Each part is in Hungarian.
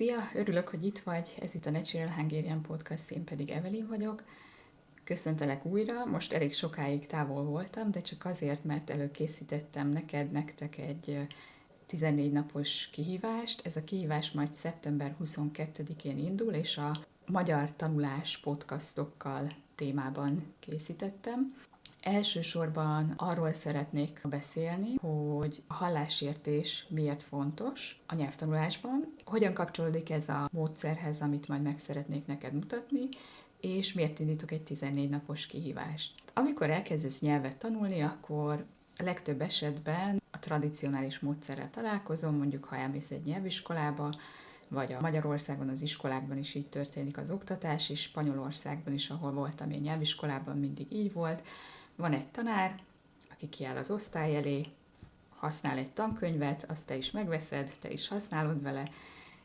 Szia! Örülök, hogy itt vagy. Ez itt a Natural Hungarian Podcast, én pedig Evelyn vagyok. Köszöntelek újra. Most elég sokáig távol voltam, de csak azért, mert előkészítettem nektek egy 14 napos kihívást. Ez a kihívás majd szeptember 22-én indul, és a magyar tanulás podcastokkal témában készítettem. Elsősorban arról szeretnék beszélni, hogy a hallásértés miért fontos a nyelvtanulásban, hogyan kapcsolódik ez a módszerhez, amit majd meg szeretnék neked mutatni, és miért indítok egy 14 napos kihívást. Amikor elkezdesz nyelvet tanulni, akkor a legtöbb esetben a tradicionális módszerrel találkozom, mondjuk ha elmész egy nyelviskolába, vagy a Magyarországon az iskolákban is így történik az oktatás, és Spanyolországban is, ahol voltam én nyelviskolában, mindig így volt. Van egy tanár, aki kiáll az osztály elé, használ egy tankönyvet, azt te is megveszed, te is használod vele,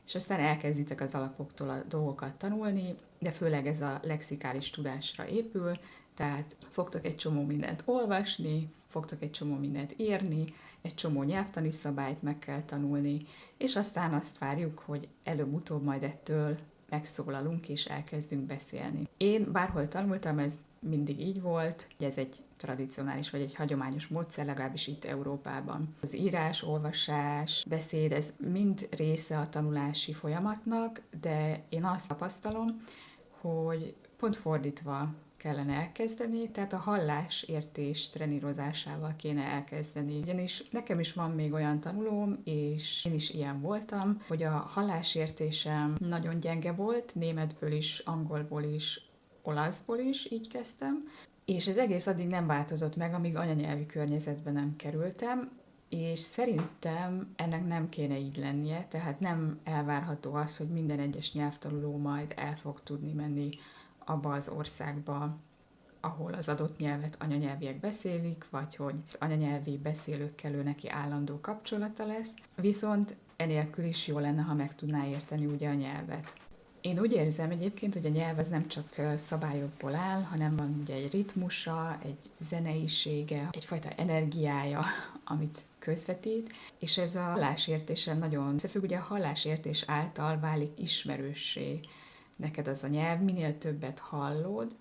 és aztán elkezditek az alapoktól a dolgokat tanulni, de főleg ez a lexikális tudásra épül, tehát fogtok egy csomó mindent olvasni, fogtok egy csomó mindent írni, egy csomó nyelvtani szabályt meg kell tanulni, és aztán azt várjuk, hogy előbb-utóbb majd ettől megszólalunk és elkezdünk beszélni. Én bárhol tanultam, ez mindig így volt, ez egy tradicionális vagy egy hagyományos módszer, legalábbis itt Európában. Az írás, olvasás, beszéd, ez mind része a tanulási folyamatnak, de én azt tapasztalom, hogy pont fordítva kellene elkezdeni, tehát a hallásértés trenírozásával kéne elkezdeni. Ugyanis nekem is van még olyan tanulóm, és én is ilyen voltam, hogy a hallásértésem nagyon gyenge volt, németből is, angolból is, olaszból is így kezdtem, és ez egész addig nem változott meg, amíg anyanyelvi környezetbe nem kerültem, és szerintem ennek nem kéne így lennie, tehát nem elvárható az, hogy minden egyes nyelvtanuló majd el fog tudni menni abba az országba, ahol az adott nyelvet anyanyelviek beszélik, vagy hogy anyanyelvi beszélőkkel ő neki állandó kapcsolata lesz, viszont enélkül is jó lenne, ha meg tudná érteni ugye a nyelvet. Én úgy érzem egyébként, hogy a nyelv az nem csak szabályokból áll, hanem van ugye egy ritmusa, egy zeneisége, egyfajta energiája, amit közvetít, és ez a hallásértéssel nagyon összefügg, ugye a hallásértés által válik ismerőssé neked az a nyelv, minél többet hallod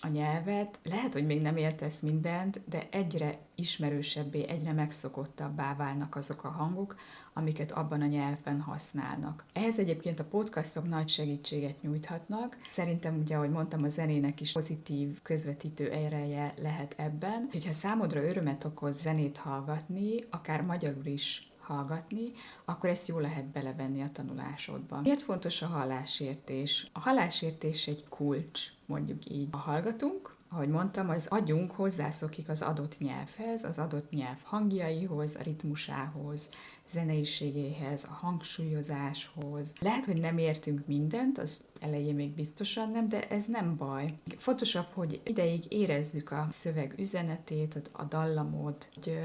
a nyelvet, lehet, hogy még nem értesz mindent, de egyre ismerősebbé, egyre megszokottabbá válnak azok a hangok, amiket abban a nyelvben használnak. Ehhez egyébként a podcastok nagy segítséget nyújthatnak. Szerintem ugye, ahogy mondtam, a zenének is pozitív közvetítő ereje lehet ebben. Hogyha számodra örömet okoz zenét hallgatni, akár magyarul is hallgatni, akkor ezt jól lehet belevenni a tanulásodba. Miért fontos a hallásértés? A hallásértés egy kulcs, mondjuk így. Ha hallgatunk, ahogy mondtam, az agyunk hozzászokik az adott nyelvhez, az adott nyelv hangjaihoz, a ritmusához, zeneiségéhez, a hangsúlyozáshoz. Lehet, hogy nem értünk mindent, az elején még biztosan nem, de ez nem baj. Fontosabb, hogy ideig érezzük a szöveg üzenetét, a dallamot, hogy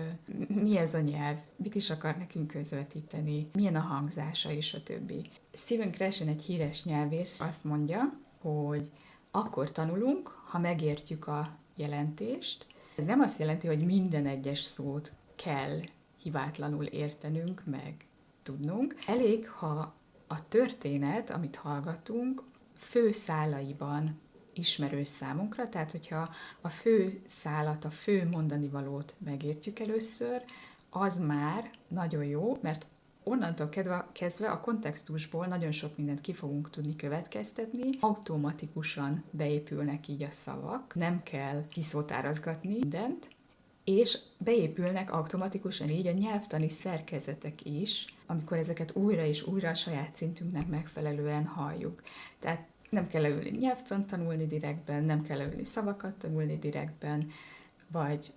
mi ez a nyelv, mit is akar nekünk közvetíteni, milyen a hangzása és a többi. Stephen Krashen, egy híres nyelvész azt mondja, hogy akkor tanulunk, ha megértjük a jelentést. Ez nem azt jelenti, hogy minden egyes szót kell hibátlanul értenünk, meg tudnunk. Elég, ha a történet, amit hallgatunk, fő szálaiban ismerős számunkra, tehát hogyha a fő szálat, a fő mondani valót megértjük először, az már nagyon jó, mert onnantól kezdve a kontextusból nagyon sok mindent ki fogunk tudni következtetni, automatikusan beépülnek így a szavak, nem kell kiszótárazgatni mindent, és beépülnek automatikusan így a nyelvtani szerkezetek is, amikor ezeket újra és újra a saját szintünknek megfelelően halljuk. Tehát nem kell leülni nyelvtant tanulni direktben, nem kell leülni szavakat tanulni direktben, vagy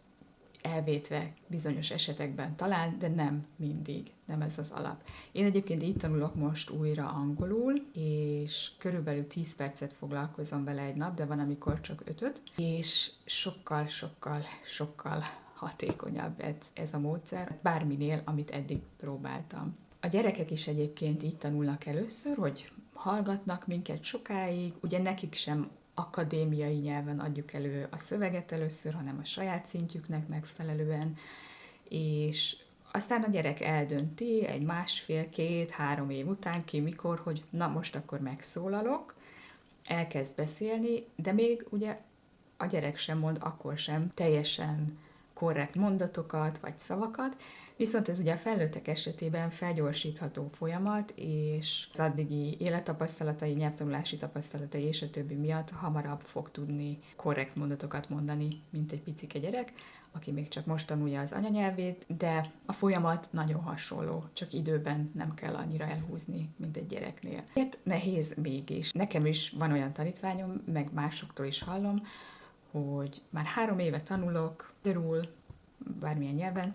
elvétve bizonyos esetekben talán, de nem mindig, nem ez az alap. Én egyébként így tanulok most újra angolul, és körülbelül 10 percet foglalkozom vele egy nap, de van, amikor csak 5-öt, és sokkal hatékonyabb ez a módszer, bárminél, amit eddig próbáltam. A gyerekek is egyébként így tanulnak először, hogy hallgatnak minket sokáig, ugye nekik sem akadémiai nyelven adjuk elő a szöveget először, hanem a saját szintjüknek megfelelően, és Aztán a gyerek eldönti egy másfél, 2-3 év után ki mikor, hogy na most akkor megszólalok, elkezd beszélni, de még ugye a gyerek sem mond akkor sem teljesen korrekt mondatokat vagy szavakat, viszont ez ugye a felnőttek esetében felgyorsítható folyamat, és az addigi élettapasztalatai, nyelvtanulási tapasztalatai és a többi miatt hamarabb fog tudni korrekt mondatokat mondani, mint egy picike gyerek, aki még csak most tanulja az anyanyelvét, de a folyamat nagyon hasonló, csak időben nem kell annyira elhúzni, mint egy gyereknél. Miért nehéz mégis? Nekem is van olyan tanítványom, meg másoktól is hallom, hogy már 3 éve tanulok, magyarul, bármilyen nyelven,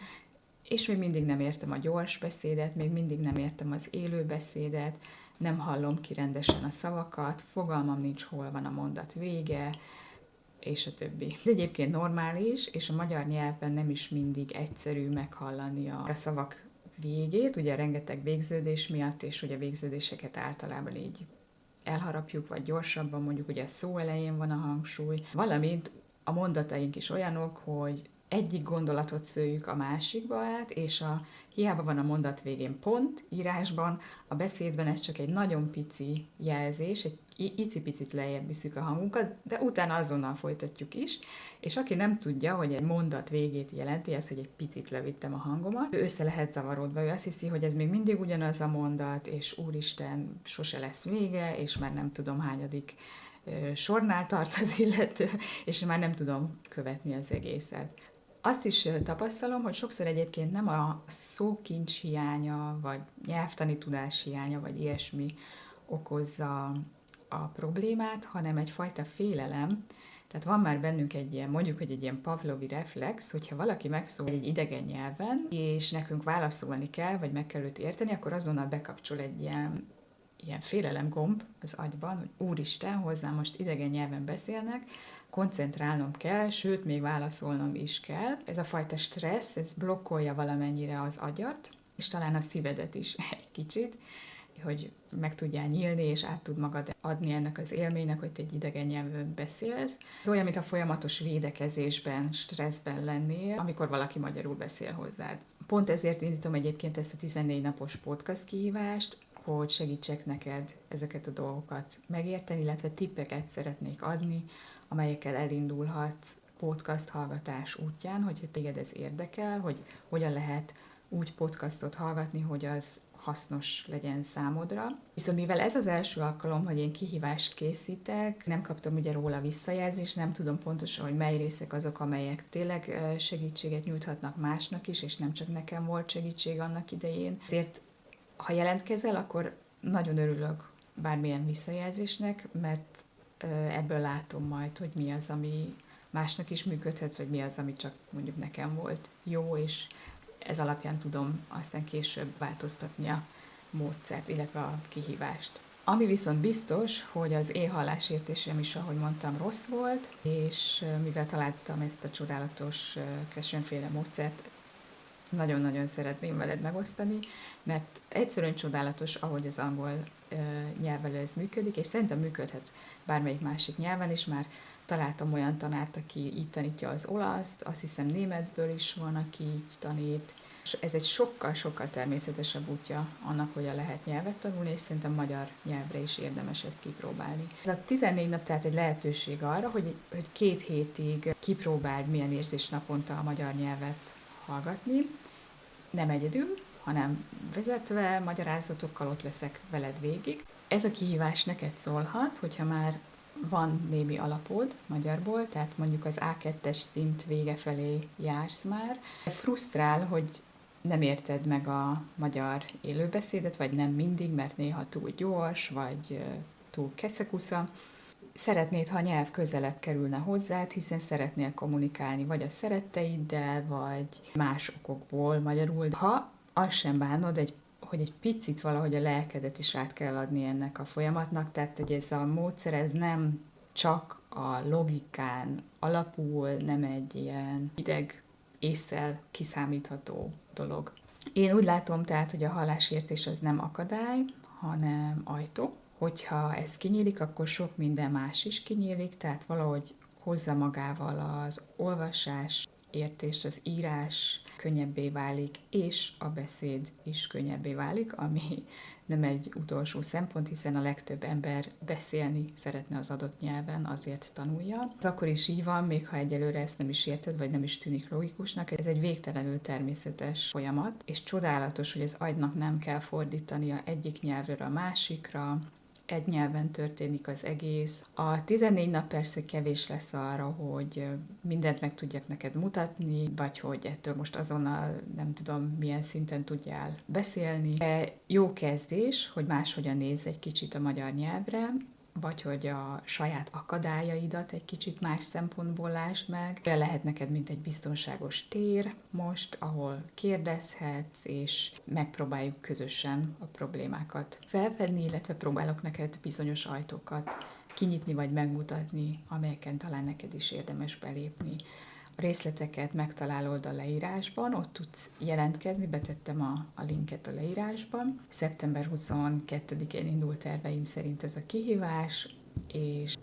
és még mindig nem értem a gyors beszédet, még mindig nem értem az élő beszédet, nem hallom ki rendesen a szavakat, fogalmam nincs, hol van a mondat vége, és a többi. Ez egyébként normális, és a magyar nyelvben nem is mindig egyszerű meghallani a szavak végét, ugye rengeteg végződés miatt, és ugye a végződéseket általában így elharapjuk, vagy gyorsabban mondjuk, ugye a szó elején van a hangsúly, valamint a mondataink is olyanok, hogy egyik gondolatot szőjük a másikba át, és hiába van a mondat végén pont írásban, a beszédben ez csak egy nagyon pici jelzés, egy icipicit lejjebb viszük a hangunkat, de utána azonnal folytatjuk is, és aki nem tudja, hogy egy mondat végét jelenti, ez, hogy egy picit levittem a hangomat, ő össze lehet zavarodva, ő azt hiszi, hogy ez még mindig ugyanaz a mondat, és úristen, sose lesz vége, és már nem tudom hányadik sornál tart az illető, és már nem tudom követni az egészet. Azt is tapasztalom, hogy sokszor egyébként nem a szókincs hiánya, vagy nyelvtani tudás hiánya, vagy ilyesmi okozza a problémát, hanem egyfajta félelem. Tehát van már bennünk egy ilyen, mondjuk, hogy egy ilyen pavlovi reflex, hogyha valaki megszól egy idegen nyelven, és nekünk válaszolni kell, vagy meg kell őt érteni, akkor azonnal bekapcsol egy ilyen félelemgomb az agyban, hogy úristen, hozzám most idegen nyelven beszélnek, koncentrálnom kell, sőt, még válaszolnom is kell. Ez a fajta stressz, ez blokkolja valamennyire az agyat, és talán a szívedet is egy kicsit, hogy meg tudjál nyílni, és át tud magad adni ennek az élménynek, hogy te egy idegen nyelven beszélsz. Ez olyan, mint a folyamatos védekezésben, stresszben lennél, amikor valaki magyarul beszél hozzád. Pont ezért indítom egyébként ezt a 14 napos podcast kihívást, hogy segítsek neked ezeket a dolgokat megérteni, illetve tippeket szeretnék adni, amelyekkel elindulhatsz podcast hallgatás útján, hogyha téged ez érdekel, hogy hogyan lehet úgy podcastot hallgatni, hogy az hasznos legyen számodra. Viszont mivel ez az első alkalom, hogy én kihívást készítek, nem kaptam ugye róla visszajelzést, nem tudom pontosan, hogy mely részek azok, amelyek tényleg segítséget nyújthatnak másnak is, és nem csak nekem volt segítség annak idején. Ezért, ha jelentkezel, akkor nagyon örülök bármilyen visszajelzésnek, mert ebből látom majd, hogy mi az, ami másnak is működhet, vagy mi az, ami csak mondjuk nekem volt jó, és ez alapján tudom aztán később változtatni a módszert, illetve a kihívást. Ami viszont biztos, hogy az én hallásértésem is, ahogy mondtam, rossz volt, és mivel találtam ezt a csodálatos Crescenféle módszert, nagyon-nagyon szeretném veled megosztani, mert egyszerűen csodálatos, ahogy az angol nyelvvel ez működik, és szerintem működhet bármelyik másik nyelven is. Már találtam olyan tanárt, aki így tanítja az olaszt, azt hiszem németből is van, aki így tanít. És ez egy sokkal-sokkal természetesebb útja annak, hogyan lehet nyelvet tanulni, és szerintem magyar nyelvre is érdemes ezt kipróbálni. Ez a 14 nap tehát egy lehetőség arra, hogy 2 hétig kipróbáld, milyen érzés naponta a magyar nyelvet hallgatni. Nem egyedül, hanem vezetve, magyarázatokkal ott leszek veled végig. Ez a kihívás neked szólhat, hogyha már van némi alapod magyarból, tehát mondjuk az A2-es szint vége felé jársz már. Frusztrál, hogy nem érted meg a magyar élőbeszédet, vagy nem mindig, mert néha túl gyors, vagy túl keszekusza. Szeretnéd, ha a nyelv közelebb kerülne hozzád, hiszen szeretnél kommunikálni vagy a szeretteiddel, vagy más okokból magyarul. Ha azt sem bánod, hogy egy picit valahogy a lelkedet is át kell adni ennek a folyamatnak, tehát hogy ez a módszer, ez nem csak a logikán alapul, nem egy ilyen ideg ésszel kiszámítható dolog. Én úgy látom tehát, hogy a hallásértés az nem akadály, hanem ajtó. Hogyha ez kinyílik, akkor sok minden más is kinyílik, tehát valahogy hozza magával az olvasás, értést, az írás, könnyebbé válik, és a beszéd is könnyebbé válik, ami nem egy utolsó szempont, hiszen a legtöbb ember beszélni szeretne az adott nyelven, azért tanulja. Ez akkor is így van, még ha egyelőre ezt nem is érted, vagy nem is tűnik logikusnak. Ez egy végtelenül természetes folyamat, és csodálatos, hogy az agynak nem kell fordítania egyik nyelvről a másikra, egy nyelven történik az egész. A 14 nap persze kevés lesz arra, hogy mindent meg tudjak neked mutatni, vagy hogy ettől most azonnal nem tudom milyen szinten tudjál beszélni. De jó kezdés, hogy máshogyan nézz egy kicsit a magyar nyelvre, vagy hogy a saját akadályaidat egy kicsit más szempontból lásd meg. Olyan lehet neked, mint egy biztonságos tér most, ahol kérdezhetsz, és megpróbáljuk közösen a problémákat felfedni, illetve próbálok neked bizonyos ajtókat kinyitni vagy megmutatni, amelyeken talán neked is érdemes belépni. A részleteket megtalálod a leírásban, ott tudsz jelentkezni, betettem a linket a leírásban. Szeptember 22-én indult terveim szerint ez a kihívás, és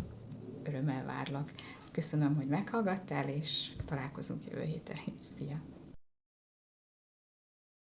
örömmel várlak. Köszönöm, hogy meghallgattál, és találkozunk jövő héten is. Szia!